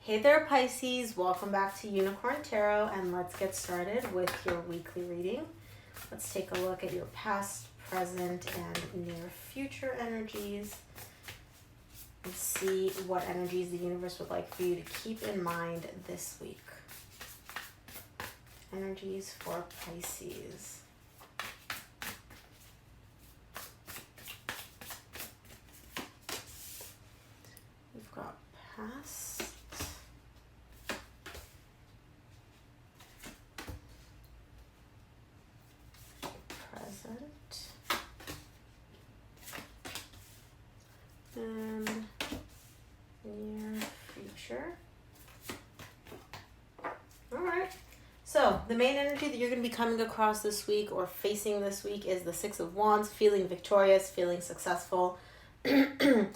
Hey there, Pisces. Welcome back to Younicorn Tarot, and let's get started with your weekly reading. Let's take a look at your past, present, and near future energies and see what energies the universe would like for you to keep in mind this week. Energies for Pisces. We've got past, present, and near future. All right. So the main energy that you're going to be coming across this week or facing this week is the Six of Wands, feeling victorious, feeling successful, feeling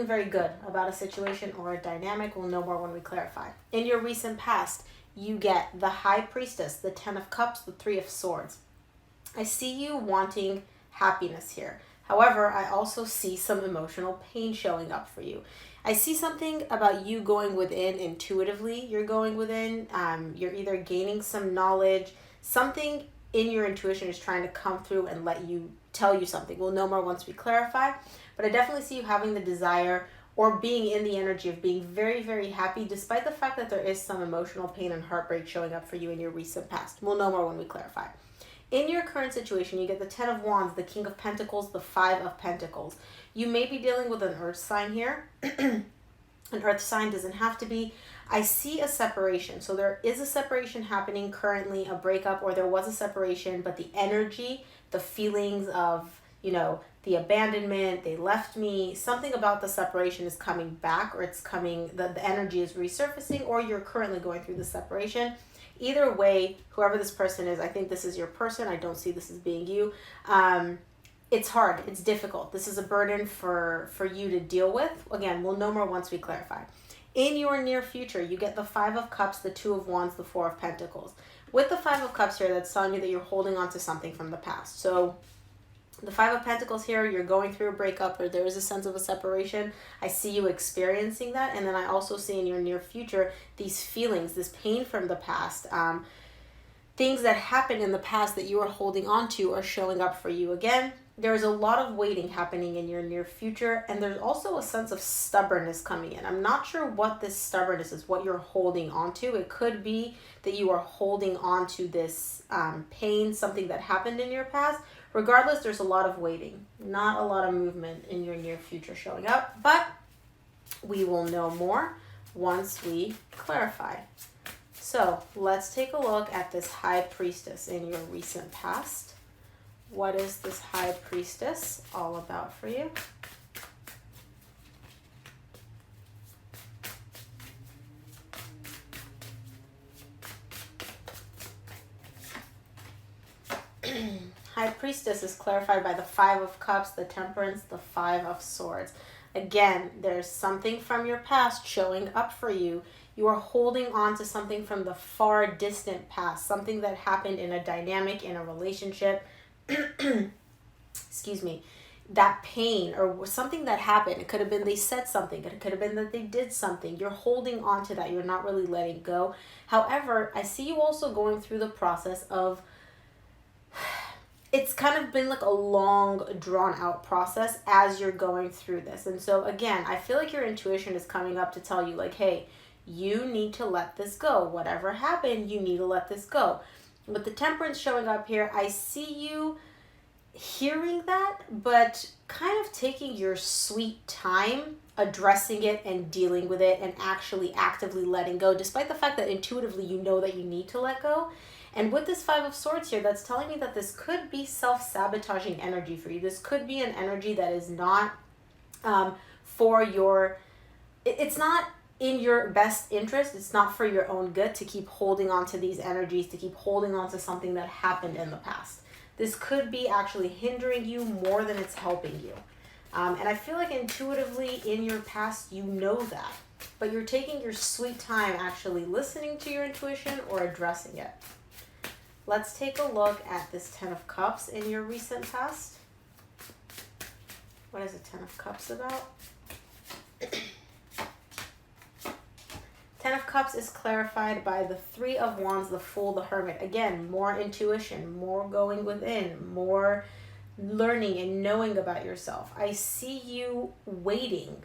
very good about a situation or a dynamic. We'll know more when we clarify. In your recent past, you get the High Priestess, the Ten of Cups, the Three of Swords. I see you wanting happiness here. However, I also see some emotional pain showing up for you. I see something about you going within intuitively. You're going within, you're either gaining some knowledge, something in your intuition is trying to come through and tell you something. We'll know more once we clarify, but I definitely see you having the desire or being in the energy of being very, very happy, despite the fact that there is some emotional pain and heartbreak showing up for you in your recent past. We'll know more when we clarify. In your current situation, you get the Ten of Wands, the King of Pentacles, the Five of Pentacles. You may be dealing with an earth sign here. An earth sign doesn't have to be. I see a separation. So there is a separation happening currently, a breakup, or there was a separation, but the energy, the feelings of, the abandonment, they left me, something about the separation is coming back, or it's coming, the energy is resurfacing, or you're currently going through the separation. Either way, whoever this person is, I think this is your person. I don't see this as being you. It's hard. It's difficult. This is a burden for you to deal with. Again, we'll know more once we clarify. In your near future, you get the Five of Cups, the Two of Wands, the Four of Pentacles. With the Five of Cups here, that's telling you that you're holding on to something from the past. So the Five of Pentacles here, you're going through a breakup or there is a sense of a separation. I see you experiencing that. And then I also see in your near future, these feelings, this pain from the past, things that happened in the past that you are holding on to are showing up for you again. There's a lot of waiting happening in your near future. And there's also a sense of stubbornness coming in. I'm not sure what this stubbornness is, what you're holding on to. It could be that you are holding on to this pain, something that happened in your past. Regardless, there's a lot of waiting, not a lot of movement in your near future showing up, but we will know more once we clarify. So let's take a look at this High Priestess in your recent past. What is this High Priestess all about for you? High Priestess is clarified by the Five of Cups, the Temperance, the Five of Swords. Again, there's something from your past showing up for you. You are holding on to something from the far distant past, something that happened in a dynamic, in a relationship. Excuse me. That pain or something that happened. It could have been they said something. It could have been that they did something. You're holding on to that. You're not really letting go. However, I see you also going through the process of it's kind of been like a long, drawn out process as you're going through this. And so again, I feel like your intuition is coming up to tell you like, hey, you need to let this go. Whatever happened, you need to let this go. With the Temperance showing up here, I see you hearing that, but kind of taking your sweet time addressing it and dealing with it and actually actively letting go, despite the fact that intuitively you know that you need to let go. And with this Five of Swords here, that's telling me that this could be self-sabotaging energy for you. This could be an energy that is not for your, it's not in your best interest. It's not for your own good to keep holding on to these energies, to keep holding on to something that happened in the past. This could be actually hindering you more than it's helping you. And I feel like intuitively in your past, you know that. But you're taking your sweet time actually listening to your intuition or addressing it. Let's take a look at this Ten of Cups in your recent past. What is a Ten of Cups about? Cups is clarified by the Three of Wands, the Fool, the Hermit. Again, more intuition, more going within, more learning and knowing about yourself. I see you waiting,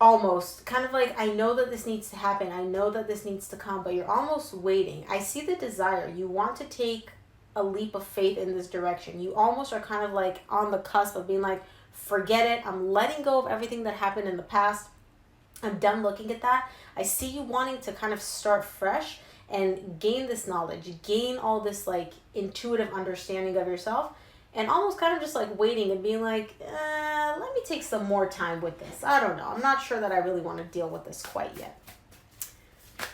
almost kind of like, I know that this needs to happen, I know that this needs to come, but you're almost waiting. I see the desire. You want to take a leap of faith in this direction. You almost are kind of like on the cusp of being like, forget it, I'm letting go of everything that happened in the past, I'm done looking at that. I see you wanting to kind of start fresh and gain this knowledge, gain all this like intuitive understanding of yourself, and almost kind of just like waiting and being like, let me take some more time with this. I don't know. I'm not sure that I really want to deal with this quite yet.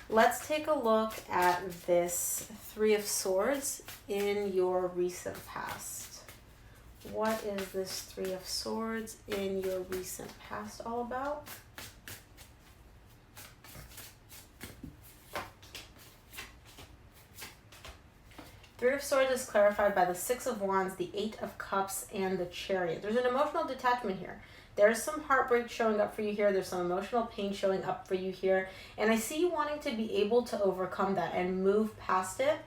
Let's take a look at this Three of Swords in your recent past. What is this Three of Swords in your recent past all about? Three of Swords is clarified by the Six of Wands, the Eight of Cups, and the Chariot. There's an emotional detachment here. There's some heartbreak showing up for you here. There's some emotional pain showing up for you here. And I see you wanting to be able to overcome that and move past it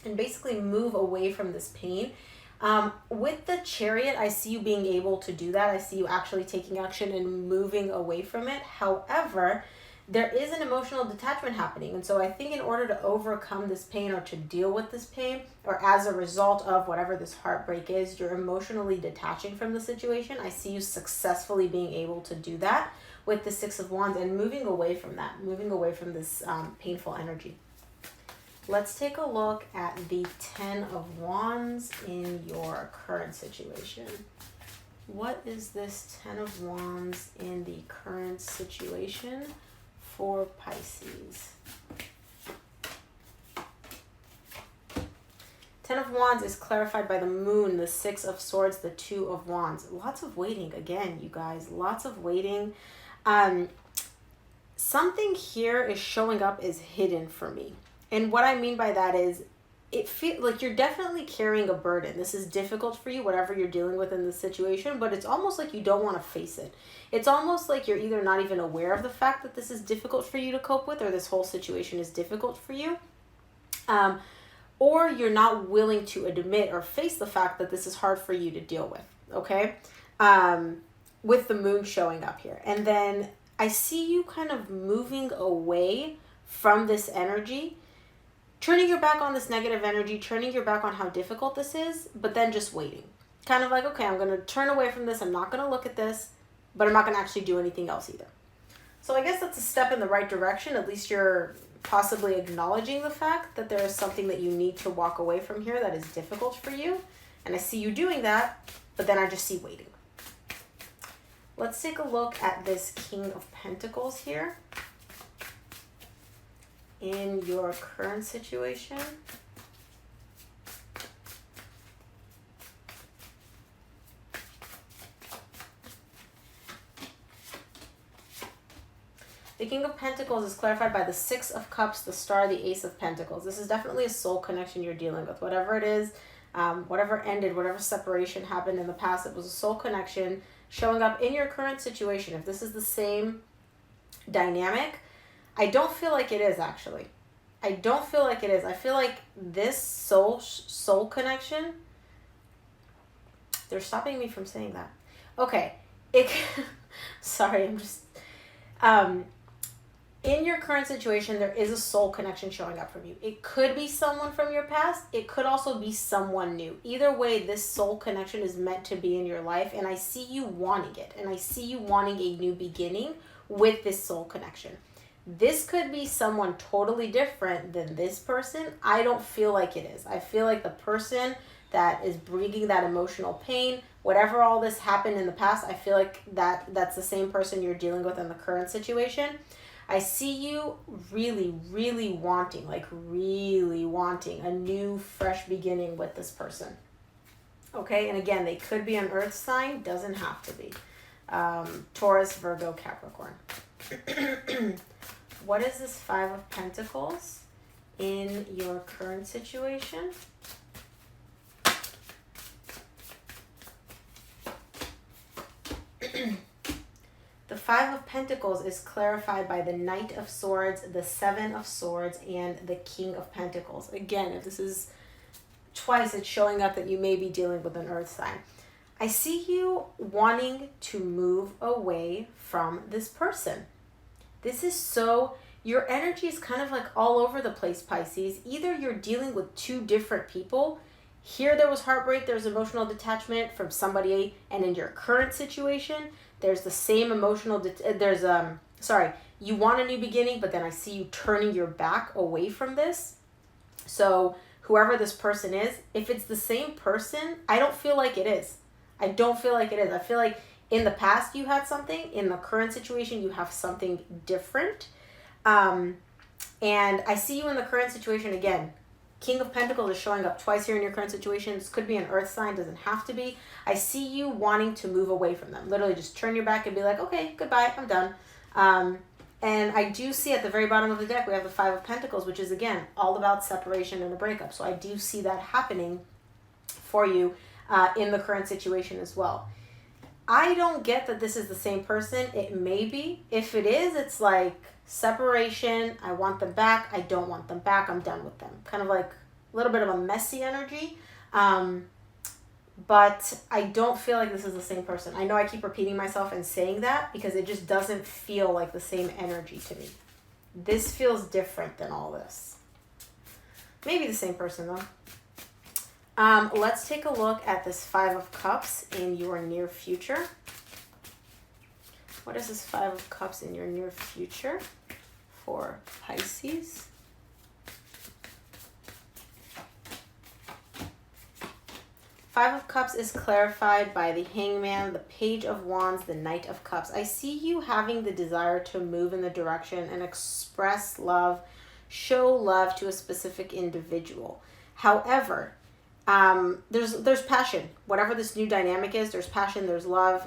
and basically move away from this pain. With the Chariot, I see you being able to do that. I see you actually taking action and moving away from it. However, there is an emotional detachment happening. And so I think in order to overcome this pain or to deal with this pain, or as a result of whatever this heartbreak is, you're emotionally detaching from the situation. I see you successfully being able to do that with the Six of Wands and moving away from that, moving away from this painful energy. Let's take a look at the Ten of Wands in your current situation. What is this Ten of Wands in the current situation for Pisces? Ten of Wands is clarified by the Moon, the Six of Swords, the Two of Wands. Lots of waiting again, you guys. Lots of waiting. Something here is showing up as hidden for me. And what I mean by that is, it feels like you're definitely carrying a burden. This is difficult for you, whatever you're dealing with in this situation, but it's almost like you don't want to face it. It's almost like you're either not even aware of the fact that this is difficult for you to cope with, or this whole situation is difficult for you, or you're not willing to admit or face the fact that this is hard for you to deal with, okay? With the Moon showing up here. And then I see you kind of moving away from this energy, turning your back on this negative energy, turning your back on how difficult this is, but then just waiting. Kind of like, okay, I'm going to turn away from this. I'm not going to look at this, but I'm not going to actually do anything else either. So I guess that's a step in the right direction. At least you're possibly acknowledging the fact that there is something that you need to walk away from here that is difficult for you. And I see you doing that, but then I just see waiting. Let's take a look at this King of Pentacles here in your current situation. The King of Pentacles is clarified by the Six of Cups, the Star, the Ace of Pentacles. This is definitely a soul connection you're dealing with. Whatever it is, whatever ended, whatever separation happened in the past, it was a soul connection showing up in your current situation. If this is the same dynamic, I don't feel like it is, actually. I don't feel like it is. I feel like this soul connection, they're stopping me from saying that. Okay. Sorry, I'm just, in your current situation, there is a soul connection showing up from you. It could be someone from your past. It could also be someone new. Either way, this soul connection is meant to be in your life, and I see you wanting it, and I see you wanting a new beginning with this soul connection. This could be someone totally different than this person. I don't feel like it is. I feel like the person that is bringing that emotional pain, whatever all this happened in the past, I feel like that's the same person you're dealing with in the current situation. I see you really, really wanting, a new, fresh beginning with this person. Okay, and again, they could be an earth sign, doesn't have to be. Taurus, Virgo, Capricorn. What is this Five of Pentacles in your current situation? The Five of Pentacles is clarified by the Knight of Swords, the Seven of Swords, and the King of Pentacles. Again, if this is twice, it's showing up that you may be dealing with an earth sign. I see you wanting to move away from this person. This is so, your energy is kind of like all over the place, Pisces. Either you're dealing with two different people. Here there was heartbreak, there's emotional detachment from somebody, and in your current situation, there's the same emotional, you want a new beginning, but then I see you turning your back away from this. So whoever this person is, if it's the same person, I don't feel like it is. I don't feel like it is. I feel like in the past you had something, in the current situation you have something different. And I see you in the current situation again. King of Pentacles is showing up twice here in your current situation. This could be an earth sign, doesn't have to be. I see you wanting to move away from them. Literally just turn your back and be like, okay, goodbye, I'm done. And I do see at the very bottom of the deck, we have the Five of Pentacles, which is, again, all about separation and a breakup. So I do see that happening for you in the current situation as well. I don't get that this is the same person. It may be. If it is, it's like separation. I want them back. I don't want them back. I'm done with them. Kind of like a little bit of a messy energy. But I don't feel like this is the same person. I know I keep repeating myself and saying that because it just doesn't feel like the same energy to me. This feels different than all this. Maybe the same person though. Let's take a look at this Five of Cups in your near future. What is this Five of Cups in your near future for Pisces? Five of Cups is clarified by the Hangman, the Page of Wands, the Knight of Cups. I see you having the desire to move in the direction and express love, show love to a specific individual. However, there's passion. Whatever this new dynamic is, there's passion, there's love.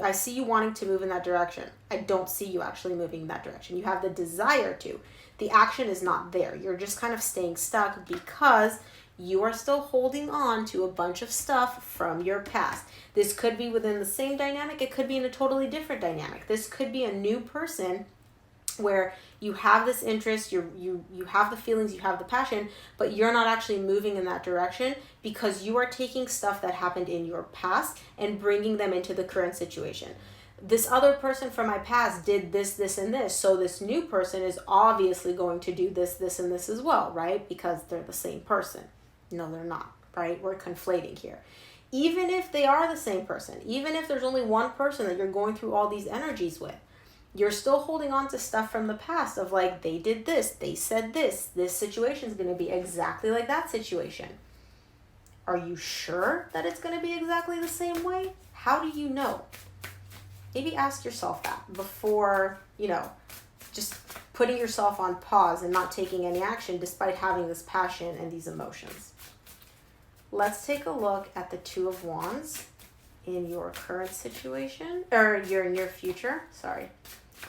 I see you wanting to move in that direction. I don't see you actually moving in that direction. You have the desire to. The action is not there. You're just kind of staying stuck because you are still holding on to a bunch of stuff from your past. This could be within the same dynamic. It could be in a totally different dynamic. This could be a new person where you have this interest, you have the feelings, you have the passion, but you're not actually moving in that direction because you are taking stuff that happened in your past and bringing them into the current situation. This other person from my past did this, this, and this. So this new person is obviously going to do this, this, and this as well, right? Because they're the same person. No, they're not, right? We're conflating here. Even if they are the same person, even if there's only one person that you're going through all these energies with, you're still holding on to stuff from the past of like, they did this, they said this situation is going to be exactly like that situation. Are you sure that it's going to be exactly the same way? How do you know? Maybe ask yourself that before, just putting yourself on pause and not taking any action despite having this passion and these emotions. Let's take a look at the Two of Wands in your current situation, or your near future, sorry.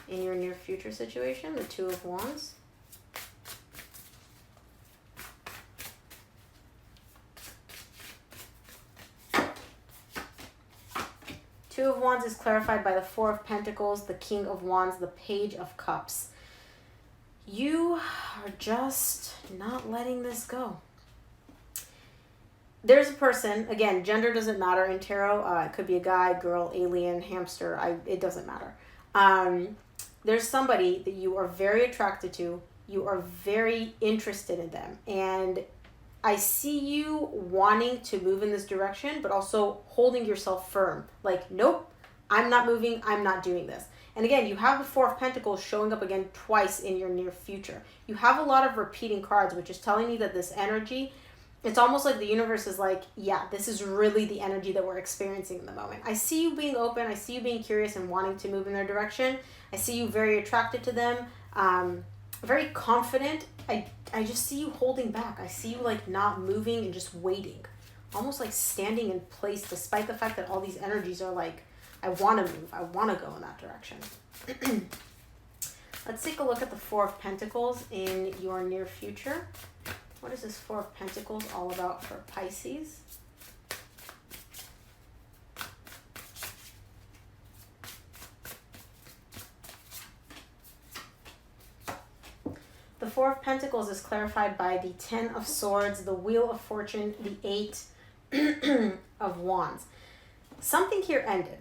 In your near future situation, the Two of Wands. Two of Wands is clarified by the Four of Pentacles, the King of Wands, the Page of Cups. You are just not letting this go. There's a person, again, gender doesn't matter in tarot. It could be a guy, girl, alien, hamster. It doesn't matter. There's somebody that you are very attracted to. You are very interested in them. And I see you wanting to move in this direction, but also holding yourself firm. Like, nope, I'm not moving. I'm not doing this. And again, you have the Four of Pentacles showing up again twice in your near future. You have a lot of repeating cards, which is telling me that this energy, it's almost like the universe is like, yeah, this is really the energy that we're experiencing in the moment. I see you being open. I see you being curious and wanting to move in their direction. I see you very attracted to them, very confident. I just see you holding back. I see you like not moving and just waiting, almost like standing in place despite the fact that all these energies are like, I want to move. I want to go in that direction. Let's take a look at the Four of Pentacles in your near future. What is this Four of Pentacles all about for Pisces? Four of Pentacles is clarified by the Ten of Swords, the Wheel of Fortune, the Eight of Wands. Something here ended.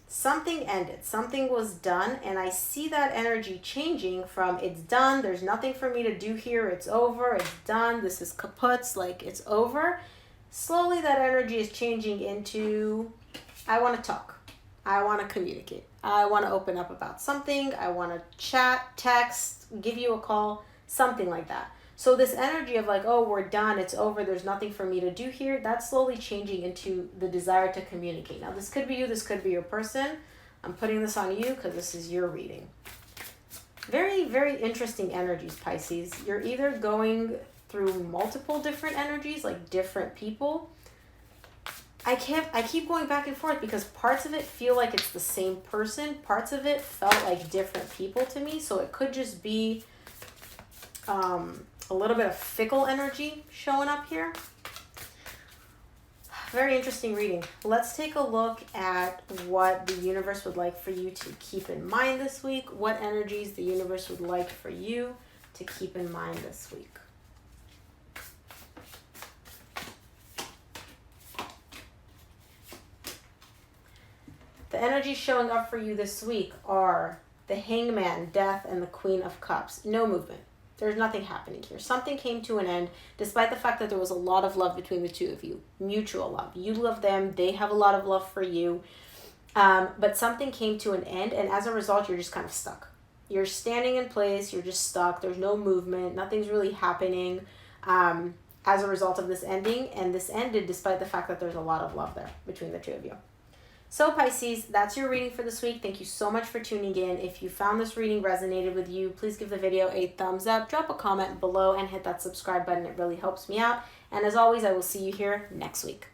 Something ended. Something was done, and I see that energy changing from it's done, there's nothing for me to do here, it's over, it's done, this is kaput, like it's over. Slowly that energy is changing into I want to talk. I want to communicate. I want to open up about something. I want to chat, text, give you a call, something like that. So this energy of like, oh, we're done, it's over, there's nothing for me to do here, that's slowly changing into the desire to communicate. Now, this could be you, this could be your person. I'm putting this on you because this is your reading. Very, very interesting energies, Pisces. You're either going through multiple different energies, like different people. I keep going back and forth because parts of it feel like it's the same person. Parts of it felt like different people to me. So it could just be a little bit of fickle energy showing up here. Very interesting reading. Let's take a look at what the universe would like for you to keep in mind this week. What energies the universe would like for you to keep in mind this week. The energies showing up for you this week are the Hangman, Death, and the Queen of Cups. No movement. There's nothing happening here. Something came to an end, despite the fact that there was a lot of love between the two of you. Mutual love. You love them. They have a lot of love for you. But something came to an end, and as a result, you're just kind of stuck. You're standing in place. You're just stuck. There's no movement. Nothing's really happening as a result of this ending. And this ended despite the fact that there's a lot of love there between the two of you. So Pisces, that's your reading for this week. Thank you so much for tuning in. If you found this reading resonated with you, please give the video a thumbs up, drop a comment below, and hit that subscribe button. It really helps me out. And as always, I will see you here next week.